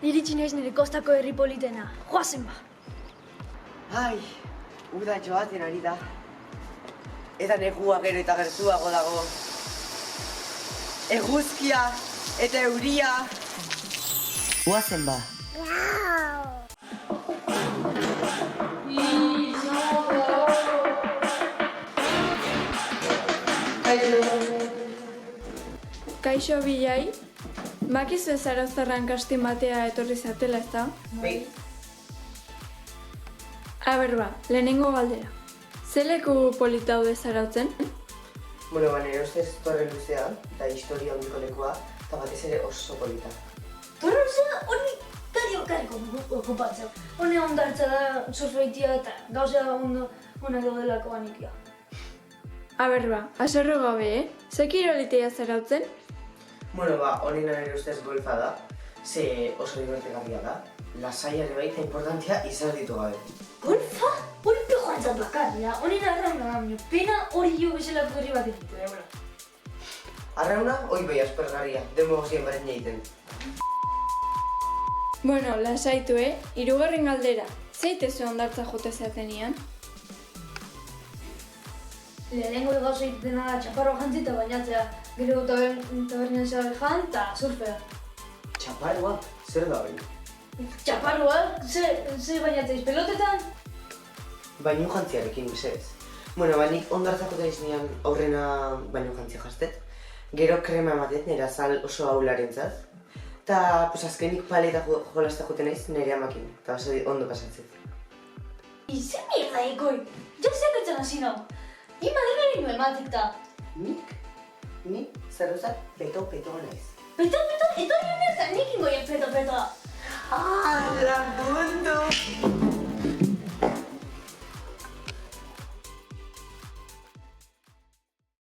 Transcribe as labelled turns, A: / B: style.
A: Iritsi naiz nire kostako herri politena. Joazen ba.
B: Ai, uda joaten ari da. Eta negua gero eta gertuago dago. Eguzkia eta euria. Guazen ba.
C: Kaixo bilai, bakizu ez Zarauztarran kastin batea etorri zatela, ez da?
B: Bai.
C: Aber ba, lehenengo galdera. Ze leku polita daude Zarautzen?
B: Bueno, nire ustez torre luzea, da historia handiko lekua, eta batez ere oso polita.
A: Torre luzea hori kariko okupatzea. Hone ondartza da surfeitia eta gauza onak daudelako anikia.
C: Aber ba, aserro gabe, Ze kirolitea Zarautzen?
B: Bueno, honena nire ustez golfa da, ze oso divertigarria da. Lasaia ere baita importantia izan ditu gabe.
A: Golfa? Hori pejoantzat bakarria, honena arrauna da, pena hori jo bezalako herri bat egitu,
B: Arrauna, hoi bai aspergarria, demogozien baren egiten.
C: Bueno, lasaitu, hirugarren galdera. Zeitezu ondartza jote zeatenian?
A: Lehenengo gauza egiten da txaparroa jantzi eta bainatzea. Gero tabernean zer jan eta surfea.
B: Txaparroa, zer da hori?
A: Txaparroa? Ze bainatzeiz pelotetan?
B: Baino jantziarekin, mesedez. Bueno, nik ondartzako da iznean aurrena baino jantzia jastet. Gero krema ematet nire azal oso ahularentzat. Ta, azkenik paleta jolazta joten naiz nire amakin. Eta oso ondo pasatzen.
A: Ize mierda ekoi! Ja zeaketzen hasi nau! Ima derreri nuen matikta!
B: Nik zerruzak peto naiz.
A: Peto, etorri honetan nik ingoien peto!
B: Lagundu!